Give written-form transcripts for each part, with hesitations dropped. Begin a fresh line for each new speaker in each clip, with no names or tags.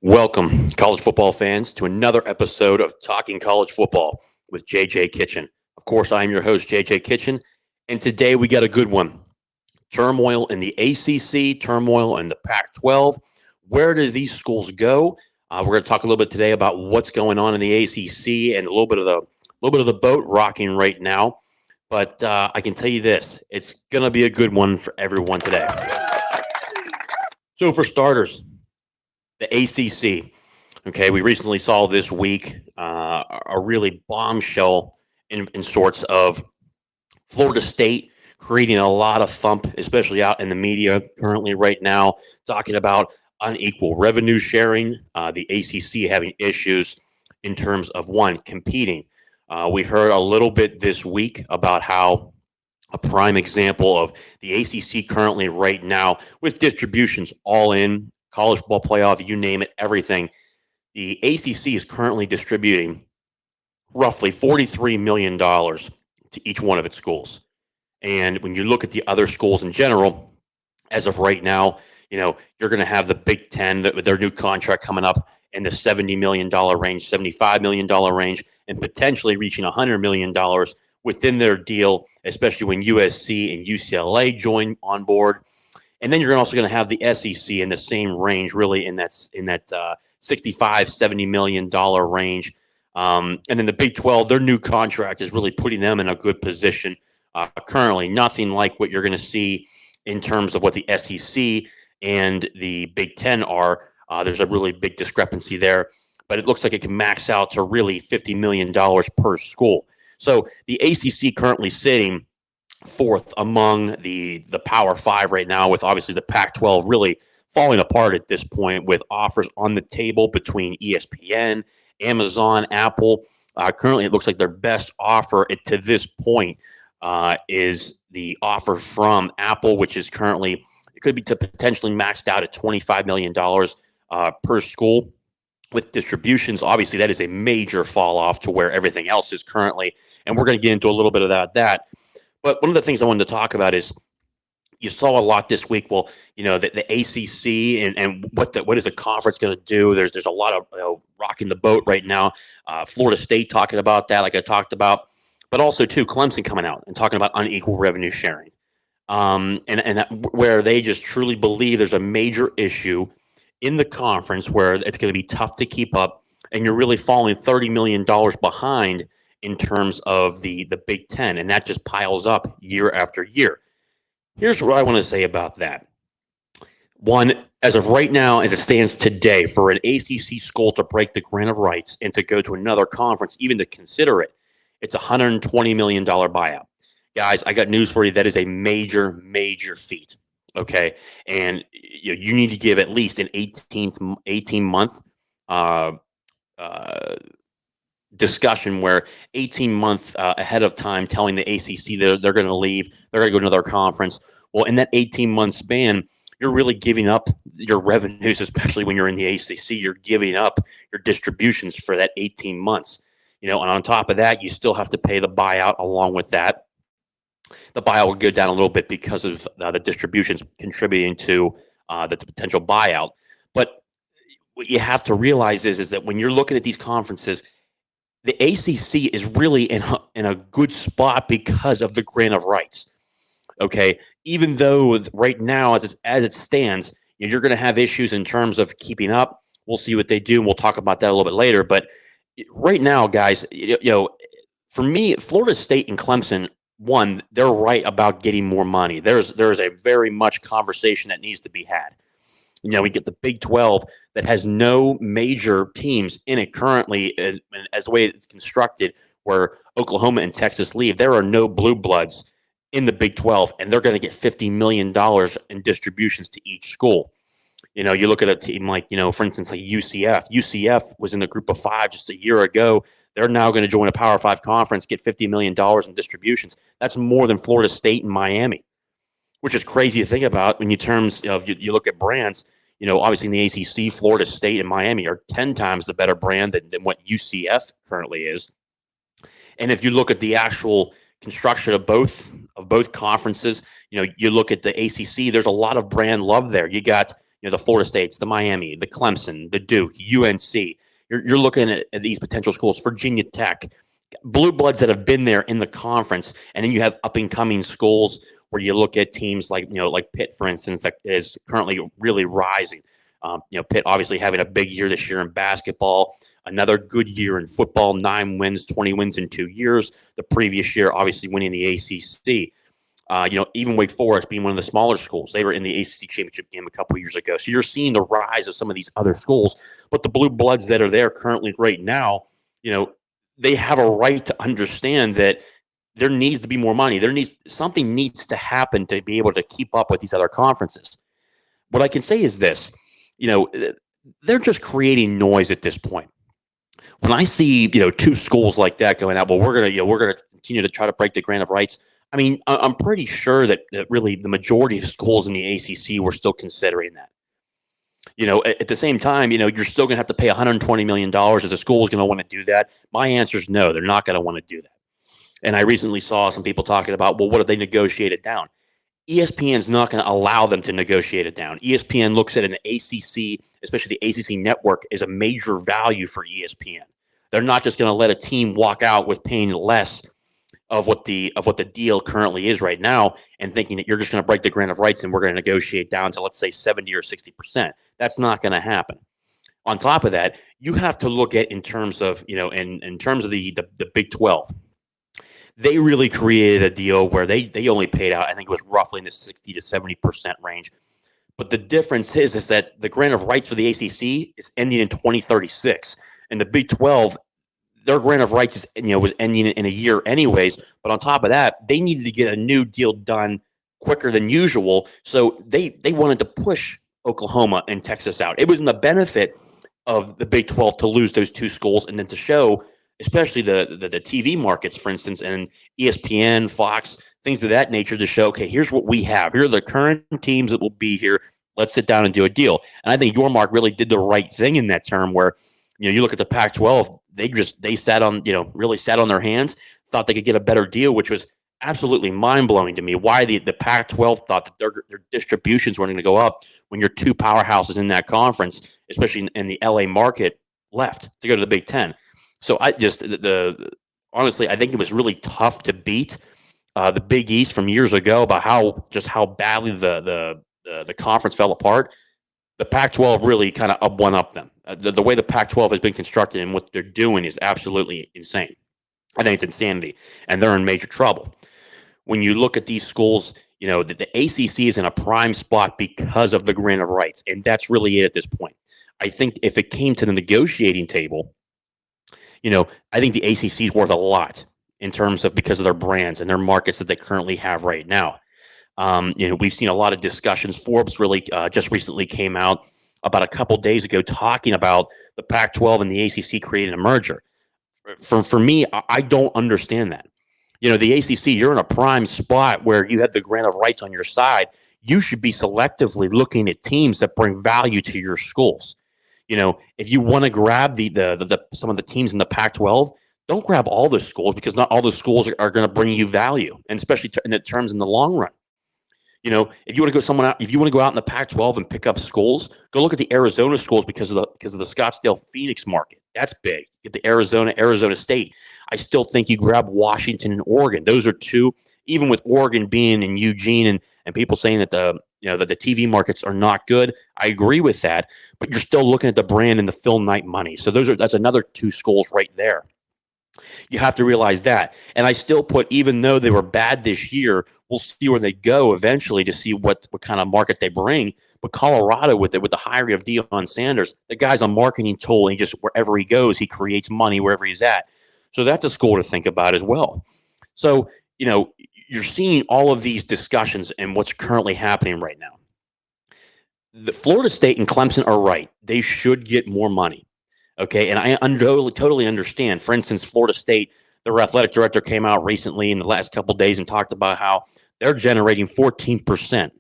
Welcome, college football fans, to another episode of Talking College Football with JJ Kitchen. Of course, I am your host, JJ Kitchen, and today we got a good one. Turmoil in the ACC, turmoil in the Pac-12. Where do these schools go? We're going to talk a little bit today about what's going on in the ACC and a little bit of the boat rocking right now. But I can tell you this: it's going to be a good one for everyone today. So, for starters, the ACC. Okay, we recently saw this week a really bombshell in sorts of Florida State creating a lot of thump, especially out in the media currently right now, talking about unequal revenue sharing, the ACC having issues in terms of, one, competing. We heard a little bit this week about how a prime example of the ACC currently right now with distributions all in, college football playoff, you name it, everything. The ACC is currently distributing roughly $43 million to each one of its schools. And when you look at the other schools in general, as of right now, you're going to have the Big Ten with their new contract coming up in the $70 million range, $75 million range, and potentially reaching $100 million within their deal, especially when USC and UCLA join on board. And then you're also going to have the SEC in the same range, really in that $65, $70 million range. And then the Big 12, their new contract is really putting them in a good position. Currently, nothing like what you're going to see in terms of what the SEC and the Big 10 are. There's a really big discrepancy there, but it looks like it can max out to really $50 million per school. So the ACC currently sitting fourth among the Power Five right now, with obviously the Pac-12 really falling apart at this point, with offers on the table between ESPN, Amazon, Apple. Currently, it looks like their best offer to this point is the offer from Apple, which is currently, it could be to potentially maxed out at $25 million per school. With distributions, obviously, that is a major fall off to where everything else is currently. And we're going to get into a little bit of that. But one of the things I wanted to talk about is you saw a lot this week. Well, the ACC and what is the conference going to do? There's a lot of rocking the boat right now. Florida State talking about that, like I talked about, but also too Clemson coming out and talking about unequal revenue sharing, and that, where they just truly believe there's a major issue in the conference where it's going to be tough to keep up, and you're really falling $30 million behind in terms of the Big Ten, and that just piles up year after year. Here's what I want to say about that. One, as of right now, as it stands today, for an ACC school to break the grant of rights and to go to another conference, even to consider it, it's a $120 million buyout. Guys, I got news for you. That is a major, major feat. Okay, and you need to give at least an 18-month discussion, where 18 months ahead of time telling the ACC they're going to leave, they're going to go to another conference. Well, in that 18-month span, you're really giving up your revenues, especially when you're in the ACC. You're giving up your distributions for that 18 months. And on top of that, you still have to pay the buyout along with that. The buyout will go down a little bit because of the distributions contributing to the potential buyout. But what you have to realize is that when you're looking at these conferences, the ACC is really in a good spot because of the grant of rights. Okay, even though right now, as it stands, you're going to have issues in terms of keeping up. We'll see what they do, and we'll talk about that a little bit later. But right now, guys, for me, Florida State and Clemson, one, they're right about getting more money. There's a very much conversation that needs to be had. We get the Big 12 that has no major teams in it currently, and as the way it's constructed, where Oklahoma and Texas leave, there are no blue bloods in the Big 12, and they're going to get $50 million in distributions to each school. You look at a team like, for instance, like UCF. UCF was in the group of five just a year ago. They're now going to join a Power 5 conference, get $50 million in distributions. That's more than Florida State and Miami, which is crazy to think about when you look at brands. Obviously in the ACC, Florida State and Miami are 10 times the better brand than what UCF currently is. And if you look at the actual construction of both conferences, you look at the ACC, there's a lot of brand love there. You got, the Florida States, the Miami, the Clemson, the Duke, UNC. You're looking at these potential schools, Virginia Tech, blue bloods that have been there in the conference, and then you have up and coming schools where you look at teams like like PITT, for instance, that is currently really rising. PITT obviously having a big year this year in basketball, another good year in football, 9 wins, 20 wins in 2 years. The previous year, obviously winning the ACC. Even Wake Forest being one of the smaller schools, they were in the ACC championship game a couple of years ago. So you're seeing the rise of some of these other schools, but the blue bloods that are there currently right now, they have a right to understand that there needs to be more money. Something needs to happen to be able to keep up with these other conferences. What I can say is this, they're just creating noise at this point. When I see, two schools like that going out, well, we're gonna continue to try to break the grant of rights. I mean, I'm pretty sure that really the majority of schools in the ACC were still considering that. At the same time, you're still going to have to pay $120 million. As a school is going to want to do that? My answer is no, they're not going to want to do that. And I recently saw some people talking about, well, what if they negotiate it down? ESPN's not going to allow them to negotiate it down. ESPN looks at an ACC, especially the ACC network, as a major value for ESPN. They're not just going to let a team walk out with paying less of what the deal currently is right now and thinking that you're just going to break the grant of rights and we're going to negotiate down to, let's say, 70 or 60%. That's not going to happen. On top of that, you have to look at in terms of, in terms of the Big 12. They really created a deal where they only paid out, I think it was roughly in the 60 to 70% range. But the difference is that the grant of rights for the ACC is ending in 2036. And the Big 12, their grant of rights is, was ending in a year anyways. But on top of that, they needed to get a new deal done quicker than usual. So they wanted to push Oklahoma and Texas out. It was in the benefit of the Big 12 to lose those two schools and then to show, especially the TV markets, for instance, and ESPN, Fox, things of that nature to show, okay, here's what we have. Here are the current teams that will be here. Let's sit down and do a deal. And I think Yormark really did the right thing in that term where, you look at the Pac-12, they sat on, really sat on their hands, thought they could get a better deal, which was absolutely mind-blowing to me. Why the Pac-12 thought that their distributions were going to go up when your two powerhouses in that conference, especially in the LA market, left to go to the Big Ten. So honestly, I think it was really tough to beat the Big East from years ago about how badly the conference fell apart. The Pac-12 really kind of one-upped them. The way the Pac-12 has been constructed and what they're doing is absolutely insane. I think it's insanity, and they're in major trouble. When you look at these schools, the ACC is in a prime spot because of the grant of rights, and that's really it at this point. I think if it came to the negotiating table, I think the ACC is worth a lot in terms of because of their brands and their markets that they currently have right now. We've seen a lot of discussions. Forbes really just recently came out about a couple days ago talking about the Pac-12 and the ACC creating a merger. For me, I don't understand that. The ACC, you're in a prime spot where you have the grant of rights on your side. You should be selectively looking at teams that bring value to your schools. If you want to grab some of the teams in the Pac-12, don't grab all the schools because not all the schools are going to bring you value, and especially in the terms in the long run. If you want to go out in the Pac-12 and pick up schools, go look at the Arizona schools because of the Scottsdale Phoenix market. That's big. Get the Arizona State. I still think you grab Washington and Oregon. Those are two. Even with Oregon being in Eugene and people saying that the TV markets are not good, I agree with that. But you're still looking at the brand and the Phil Knight money. So that's another two schools right there. You have to realize that. And I still put, even though they were bad this year, we'll see where they go eventually to see what kind of market they bring. But Colorado, with the hiring of Deion Sanders, the guy's a marketing tool. And he just, wherever he goes, he creates money wherever he's at. So that's a school to think about as well. So, you're seeing all of these discussions and what's currently happening right now. The Florida State and Clemson are right. They should get more money. Okay, and I totally understand. For instance, Florida State, their athletic director came out recently in the last couple of days and talked about how they're generating 14%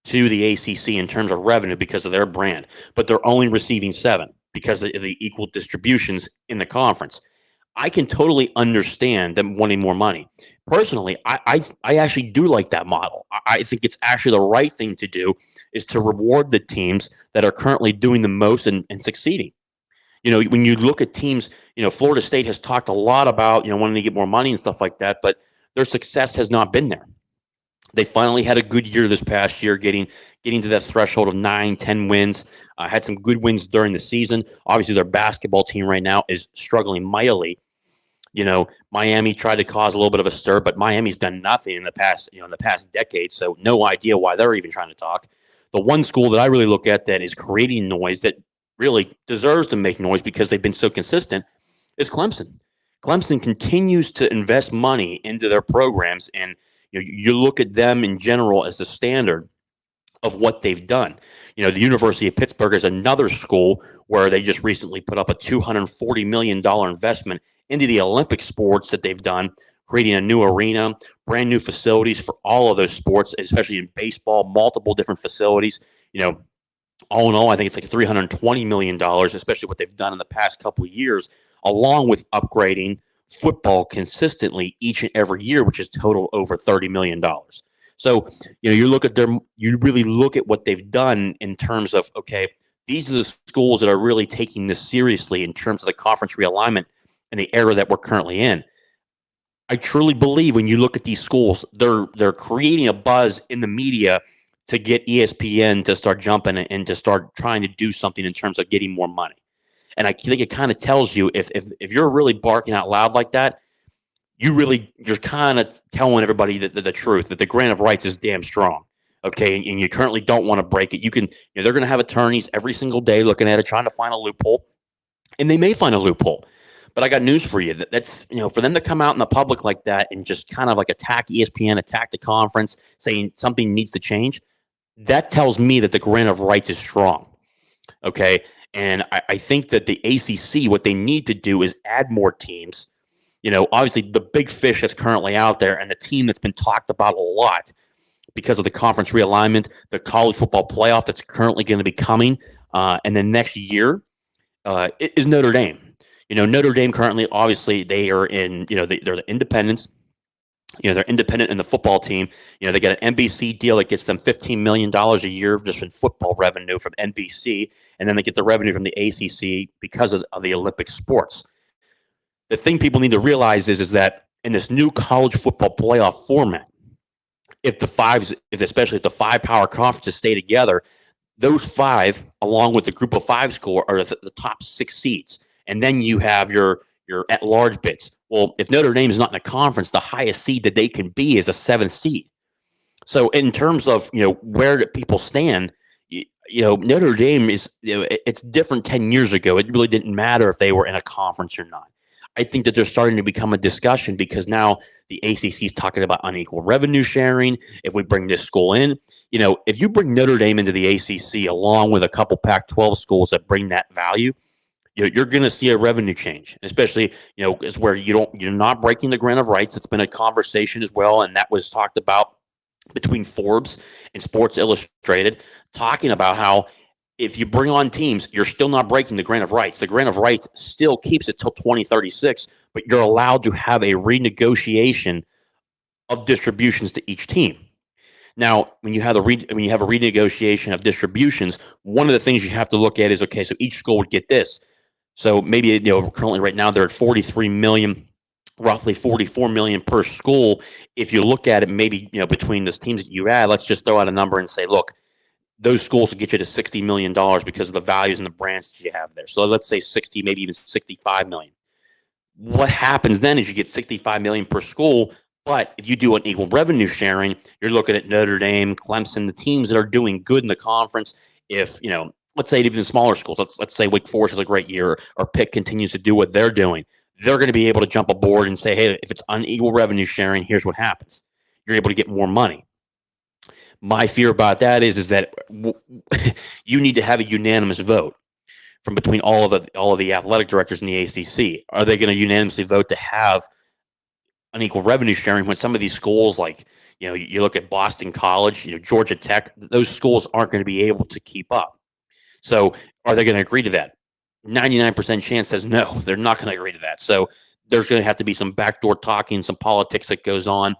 to the ACC in terms of revenue because of their brand, but they're only receiving 7% because of the equal distributions in the conference. I can totally understand them wanting more money. Personally, I actually do like that model. I think it's actually the right thing to do is to reward the teams that are currently doing the most and succeeding. When you look at teams, Florida State has talked a lot about, wanting to get more money and stuff like that, but their success has not been there. They finally had a good year this past year, getting to that threshold of 9, 10 wins. Had some good wins during the season. Obviously, their basketball team right now is struggling mightily. Miami tried to cause a little bit of a stir, but Miami's done nothing in the past decade. So no idea why they're even trying to talk. The one school that I really look at that is creating noise, that really deserves to make noise because they've been so consistent, is Clemson. Clemson continues to invest money into their programs, and you look at them in general as the standard of what they've done. The University of Pittsburgh is another school where they just recently put up a $240 million investment into the Olympic sports that they've done, creating a new arena, brand new facilities for all of those sports, especially in baseball, multiple different facilities. All in all, I think it's like $320 million, especially what they've done in the past couple of years, along with upgrading football consistently each and every year, which is total over $30 million. So, you really look at what they've done in terms of, okay, these are the schools that are really taking this seriously in terms of the conference realignment and the era that we're currently in. I truly believe when you look at these schools, they're creating a buzz in the media to get ESPN to start jumping and to start trying to do something in terms of getting more money. And I think it kind of tells you if you're really barking out loud like that, you're kind of telling everybody the truth, that the grant of rights is damn strong. Okay, and you currently don't want to break it. They're going to have attorneys every single day looking at it, trying to find a loophole, and they may find a loophole. But I got news for you. That's for them to come out in the public like that and just kind of like attack ESPN, attack the conference, saying something needs to change. That tells me that the grant of rights is strong. Okay, and I think that the ACC, what they need to do is add more teams. Obviously the big fish that's currently out there and the team that's been talked about a lot because of the conference realignment, the college football playoff that's currently going to be coming, and then next year is Notre Dame. Notre Dame currently, obviously, they are in, they're the independents. They're independent in the football team. They got an NBC deal that gets them $15 million a year just in football revenue from NBC, and then they get the revenue from the ACC because of the Olympic sports. The thing people need to realize is that in this new college football playoff format, especially if the 5 power conferences stay together, those 5, along with the group of 5 score, are the top 6 seeds. And then you have your at-large bids. Well, if Notre Dame is not in a conference, the highest seed that they can be is a 7th seed. So in terms of, where do people stand, Notre Dame is, it's different 10 years ago. It really didn't matter if they were in a conference or not. I think that there's starting to become a discussion because now the ACC is talking about unequal revenue sharing. If we bring this school in, if you bring Notre Dame into the ACC along with a couple Pac-12 schools that bring that value, you're going to see a revenue change, especially, is where you're not breaking the grant of rights. It's been a conversation as well, and that was talked about between Forbes and Sports Illustrated, talking about how if you bring on teams, you're still not breaking the grant of rights. The grant of rights still keeps it till 2036, but you're allowed to have a renegotiation of distributions to each team. Now, when you have a renegotiation of distributions, one of the things you have to look at is, okay, so each school would get this. So maybe, currently right now they're at 43 million, roughly 44 million per school. If you look at it, maybe, between those teams that you add, let's just throw out a number and say, look, those schools will get you to $60 million because of the values and the brands that you have there. So let's say 60, maybe even 65 million. What happens then is you get 65 million per school. But if you do an equal revenue sharing, you're looking at Notre Dame, Clemson, the teams that are doing good in the conference. If, let's say even smaller schools, let's say Wake Forest has a great year, or Pitt continues to do what they're doing, they're going to be able to jump aboard and say, hey, if it's unequal revenue sharing, here's what happens. You're able to get more money. My fear about that is that you need to have a unanimous vote from between all of the athletic directors in the ACC. Are they going to unanimously vote to have unequal revenue sharing when some of these schools, like, you look at Boston College, Georgia Tech, those schools aren't going to be able to keep up. So are they going to agree to that? 99% chance says no, they're not going to agree to that. So there's going to have to be some backdoor talking, some politics that goes on.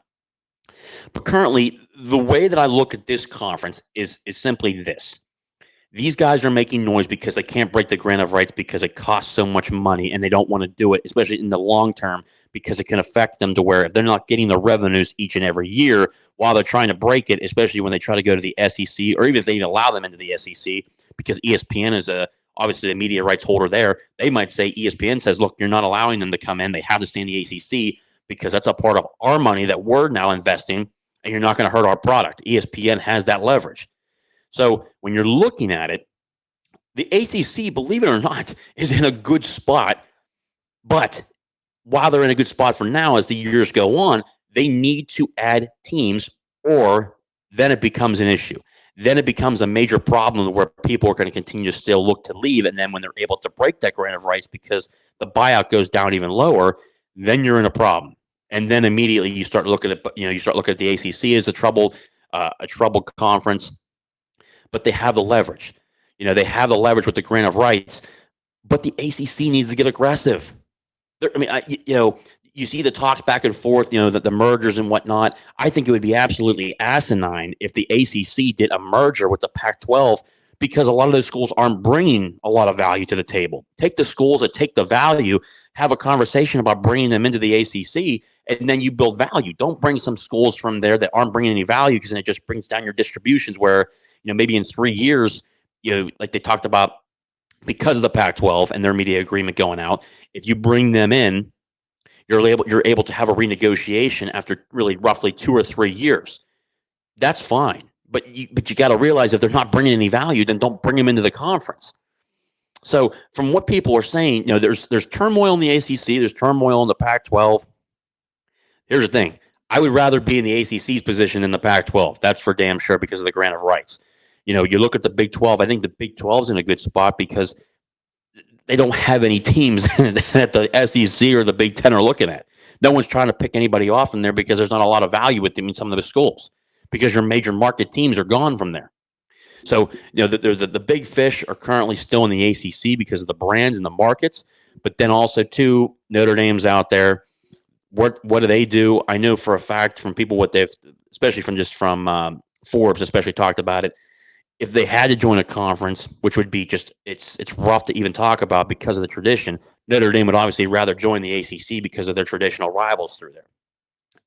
But currently, the way that I look at this conference is simply this. These guys are making noise because they can't break the grant of rights because it costs so much money and they don't want to do it, especially in the long term, because it can affect them to where if they're not getting the revenues each and every year while they're trying to break it, especially when they try to go to the SEC or even if they even allow them into the SEC, because ESPN is obviously the media rights holder there. They might say ESPN says, look, you're not allowing them to come in. They have to stay in the ACC because that's a part of our money that we're now investing and you're not going to hurt our product. ESPN has that leverage. So when you're looking at it, the ACC, believe it or not, is in a good spot. But while they're in a good spot for now, as the years go on, they need to add teams or then it becomes an issue. Then it becomes a major problem where people are going to continue to still look to leave. And then when they're able to break that grant of rights because the buyout goes down even lower, then you're in a problem. And then immediately you start looking at, the ACC as a troubled conference. But they have the leverage. They have the leverage with the grant of rights, but the ACC needs to get aggressive. You see the talks back and forth, the mergers and whatnot. I think it would be absolutely asinine if the ACC did a merger with the Pac-12 because a lot of those schools aren't bringing a lot of value to the table. Take the schools that take the value, have a conversation about bringing them into the ACC, and then you build value. Don't bring some schools from there that aren't bringing any value because then it just brings down your distributions where maybe in 3 years, like they talked about, because of the Pac-12 and their media agreement going out, if you bring them in, you're able to have a renegotiation after really roughly 2 or 3 years. That's fine, but you got to realize if they're not bringing any value, then don't bring them into the conference. So from what people are saying, there's turmoil in the ACC, there's turmoil in the Pac-12. Here's the thing. I would rather be in the ACC's position than the Pac-12. That's for damn sure because of the grant of rights. You look at the Big 12. I think the Big 12 is in a good spot because they don't have any teams that the SEC or the Big 10 are looking at. No one's trying to pick anybody off in there because there's not a lot of value with them in some of the schools because your major market teams are gone from there. So, the big fish are currently still in the ACC because of the brands and the markets. But then also, too, Notre Dame's out there. What do they do? I know for a fact from people what they've, especially from Forbes, especially talked about it. If they had to join a conference, which would be just it's rough to even talk about because of the tradition, Notre Dame would obviously rather join the ACC because of their traditional rivals through there.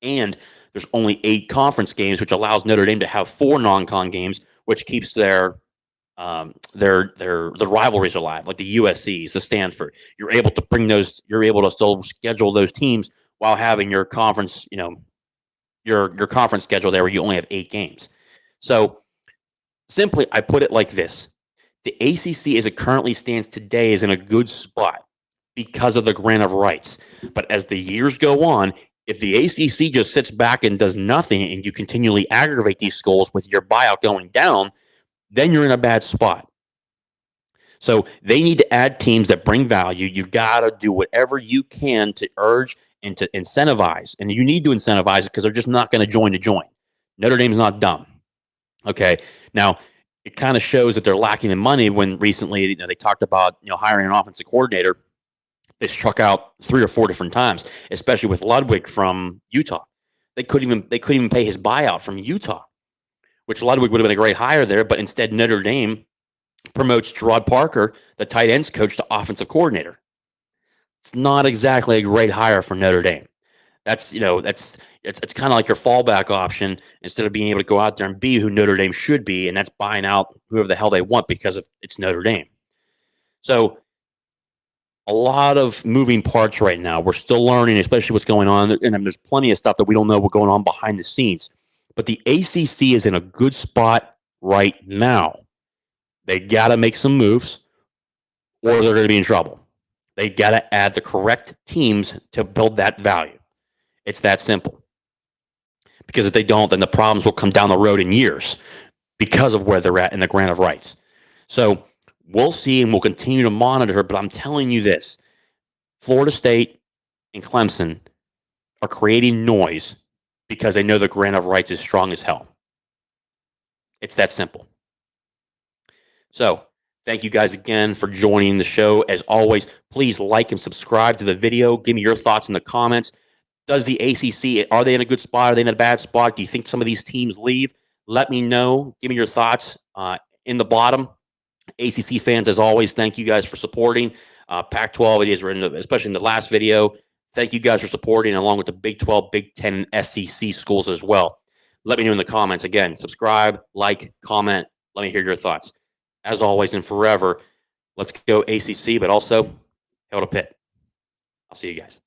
And there's only 8 conference games, which allows Notre Dame to have 4 non-con games, which keeps their rivalries alive, like the USC's, the Stanford. You're able to bring those. You're able to still schedule those teams while having your conference, your conference schedule there, where you only have 8 games. So. Simply, I put it like this. The ACC, as it currently stands today, is in a good spot because of the grant of rights. But as the years go on, if the ACC just sits back and does nothing and you continually aggravate these schools with your buyout going down, then you're in a bad spot. So they need to add teams that bring value. You got to do whatever you can to urge and to incentivize. And you need to incentivize it because they're just not going to join. Notre Dame's not dumb. Okay. Now, it kind of shows that they're lacking in money when recently they talked about hiring an offensive coordinator. They struck out 3 or 4 different times, especially with Ludwig from Utah. They couldn't even pay his buyout from Utah, which Ludwig would have been a great hire there. But instead, Notre Dame promotes Gerard Parker, the tight ends coach, to offensive coordinator. It's not exactly a great hire for Notre Dame. It's kind of like your fallback option instead of being able to go out there and be who Notre Dame should be, and that's buying out whoever the hell they want because it's Notre Dame. So a lot of moving parts right now. We're still learning, especially what's going on, and there's plenty of stuff that we don't know what's going on behind the scenes. But the ACC is in a good spot right now. They got to make some moves, or they're going to be in trouble. They got to add the correct teams to build that value. It's that simple. Because if they don't, then the problems will come down the road in years because of where they're at in the grant of rights. So we'll see, and we'll continue to monitor. But I'm telling you this, Florida State and Clemson are creating noise because they know the grant of rights is strong as hell. It's that simple. So Thank you guys again for joining the show. As always, please like and subscribe to the video. Give me your thoughts in the comments. Does the ACC, are they in a good spot? Are they in a bad spot? Do you think some of these teams leave? Let me know. Give me your thoughts in the bottom. ACC fans, as always, thank you guys for supporting. Pac-12, it is written, especially in the last video. Thank you guys for supporting, along with the Big 12, Big 10, and SEC schools as well. Let me know in the comments. Again, subscribe, like, comment. Let me hear your thoughts. As always and forever, let's go ACC, but also hail to PITT. I'll see you guys.